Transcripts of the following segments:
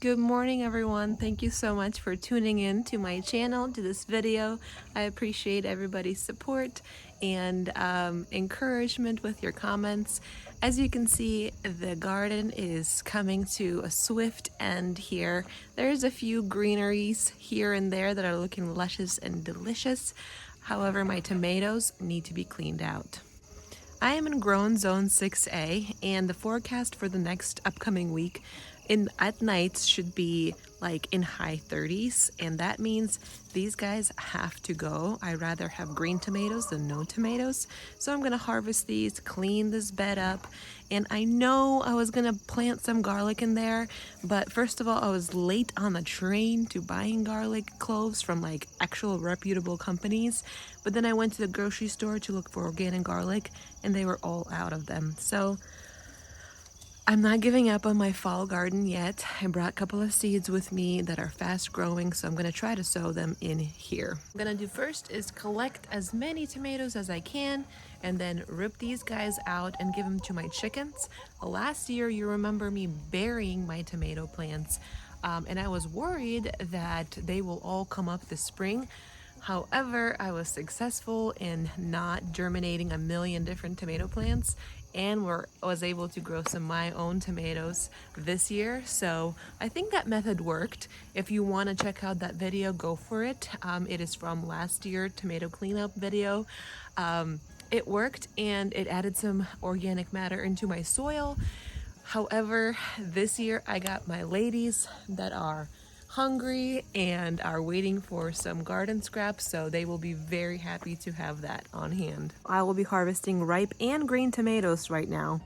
Good morning, everyone. Thank you so much for tuning in to my channel, to this video. I appreciate everybody's support and encouragement with your comments. As you can see, the garden is coming to a swift end here. There's a few greeneries here and there that are looking luscious and delicious. However, my tomatoes need to be cleaned out. I am in Grown Zone 6A, and the forecast for the next upcoming week at nights should be like in high 30s, and that means these guys have to go. I rather have green tomatoes than no tomatoes, so I'm gonna harvest these, clean this bed up, and I know I was gonna plant some garlic in there, but first of all, I was late on the train to buying garlic cloves from like actual reputable companies, but then I went to the grocery store to look for organic garlic, and they were all out of them. So I'm not giving up on my fall garden yet. I brought a couple of seeds with me that are fast growing, so I'm gonna try to sow them in here. What I'm gonna do first is collect as many tomatoes as I can and then rip these guys out and give them to my chickens. Last year, you remember me burying my tomato plants, and I was worried that they will all come up this spring. However, I was successful in not germinating a million different tomato plants and was able to grow some of my own tomatoes this year. So I think that method worked. If you want to check out that video, go for it. It is from last year tomato cleanup video. It worked and it added some organic matter into my soil. However, this year I got my ladies that are hungry and are waiting for some garden scraps, so they will be very happy to have that on hand. I will be harvesting ripe and green tomatoes right now.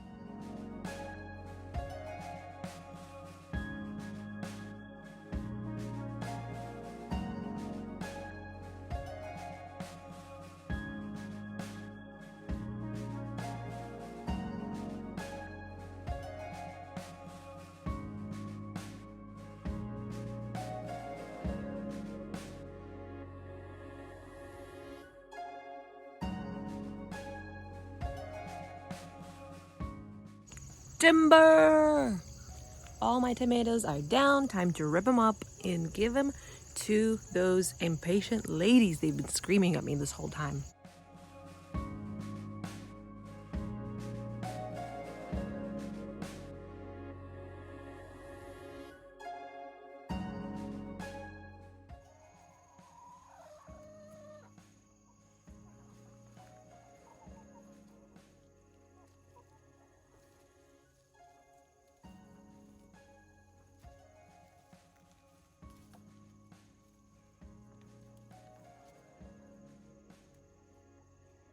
Timber! All my tomatoes are down. Time to rip them up and give them to those impatient ladies. They've been screaming at me this whole time.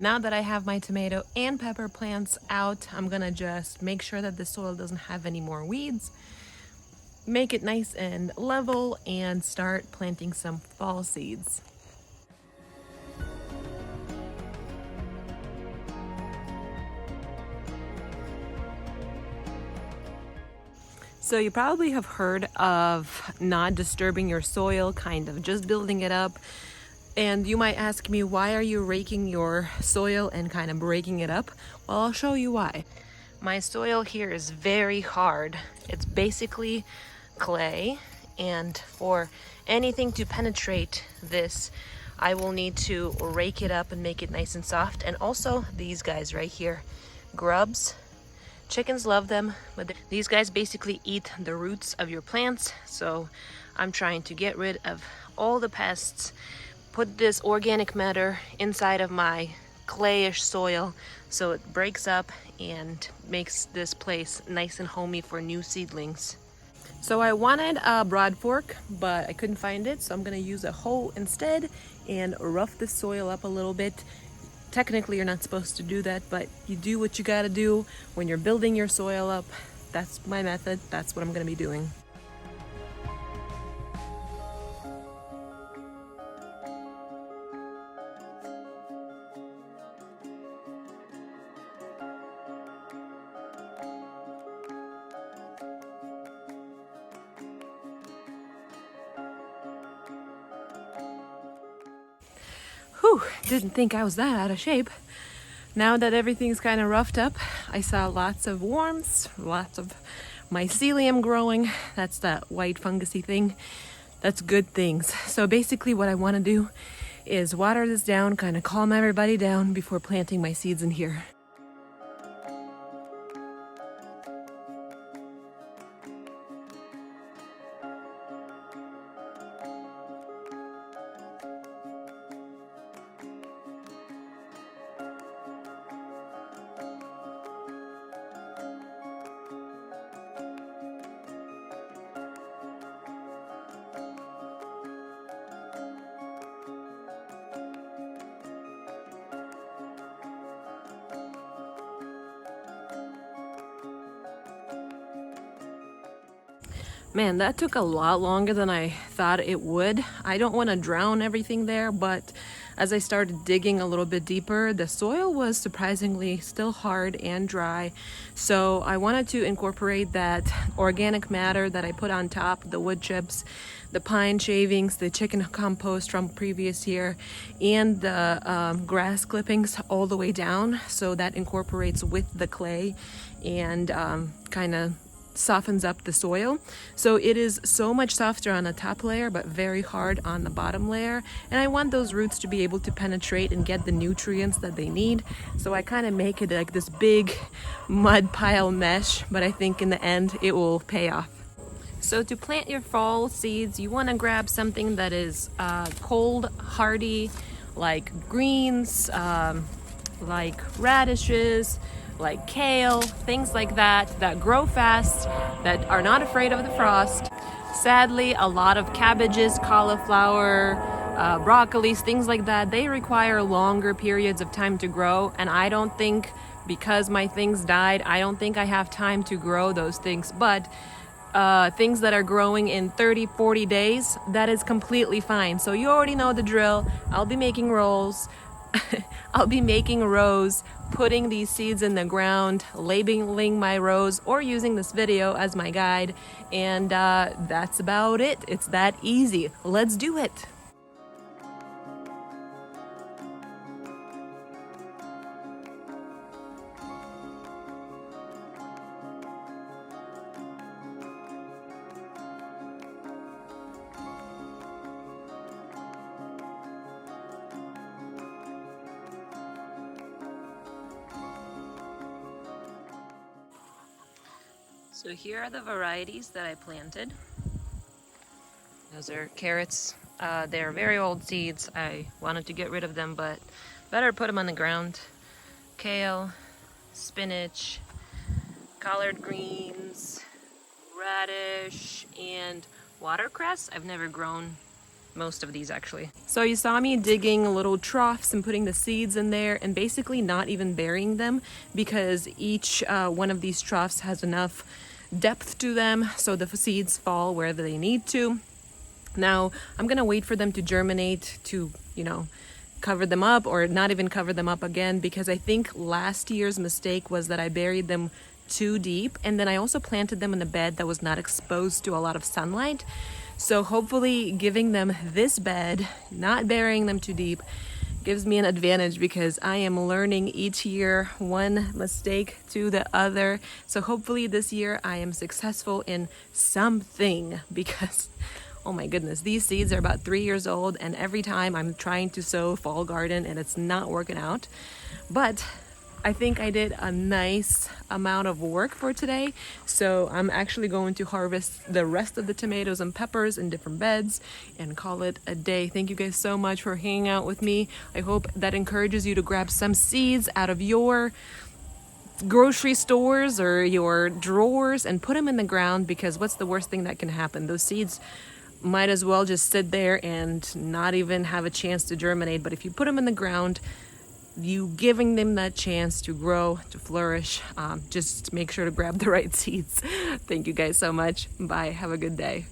Now that I have my tomato and pepper plants out, I'm gonna just make sure that the soil doesn't have any more weeds, make it nice and level, and start planting some fall seeds. So you probably have heard of not disturbing your soil, kind of just building it up. And you might ask me, why are you raking your soil and kind of breaking it up? Well, I'll show you why. My soil here is very hard. It's basically clay, and for anything to penetrate this, I will need to rake it up and make it nice and soft. And also these guys right here, grubs. Chickens love them, but these guys basically eat the roots of your plants. So I'm trying to get rid of all the pests, put this organic matter inside of my clayish soil so it breaks up and makes this place nice and homey for new seedlings. So I wanted a broad fork, but I couldn't find it, so I'm gonna use a hoe instead and rough the soil up a little bit. Technically, you're not supposed to do that, but you do what you gotta do when you're building your soil up. That's my method. That's what I'm gonna be doing. Whew, didn't think I was that out of shape. Now that everything's kind of roughed up, I saw lots of worms, lots of mycelium growing. That's that white fungusy thing. That's good things. So basically what I want to do is water this down, kind of calm everybody down before planting my seeds in here. Man, that took a lot longer than I thought it would. I don't want to drown everything there, but as I started digging a little bit deeper, the soil was surprisingly still hard and dry. So I wanted to incorporate that organic matter that I put on top, the wood chips, the pine shavings, the chicken compost from previous year, and the grass clippings all the way down. So that incorporates with the clay and kind of softens up the soil. So it is so much softer on the top layer but very hard on the bottom layer, and I want those roots to be able to penetrate and get the nutrients that they need. So I kind of make it like this big mud pile mesh, but I think in the end it will pay off. So to plant your fall seeds, you want to grab something that is cold hardy, like greens, like radishes, like kale, things like that, that grow fast, that are not afraid of the frost. Sadly, a lot of cabbages, cauliflower, broccolis, things like that, they require longer periods of time to grow, and I don't think, because my things died, I don't think I have time to grow those things. But things that are growing in 30-40 days, that is completely fine. So you already know the drill. I'll be making rolls. I'll be making rows, putting these seeds in the ground, labeling my rows, or using this video as my guide. And that's about it. It's that easy. Let's do it. So here are the varieties that I planted. Those are carrots. They're very old seeds. I wanted to get rid of them, but better put them on the ground. Kale, spinach, collard greens, radish, and watercress. I've never grown most of these actually. So you saw me digging little troughs and putting the seeds in there and basically not even burying them, because each one of these troughs has enough depth to them so the seeds fall wherever they need to. Now I'm gonna wait for them to germinate to, cover them up, or not even cover them up again, because I think last year's mistake was that I buried them too deep, and then I also planted them in a bed that was not exposed to a lot of sunlight. So hopefully giving them this bed, not burying them too deep, gives me an advantage, because I am learning each year one mistake to the other. So hopefully this year I am successful in something, because oh my goodness, these seeds are about 3 years old, and every time I'm trying to sow fall garden and it's not working out. But I think I did a nice amount of work for today. So I'm actually going to harvest the rest of the tomatoes and peppers in different beds and call it a day. Thank you guys so much for hanging out with me. I hope that encourages you to grab some seeds out of your grocery stores or your drawers and put them in the ground, because what's the worst thing that can happen? Those seeds might as well just sit there and not even have a chance to germinate. But if you put them in the ground, you giving them that chance to grow, to flourish. Just make sure to grab the right seeds. Thank you guys so much. Bye. Have a good day.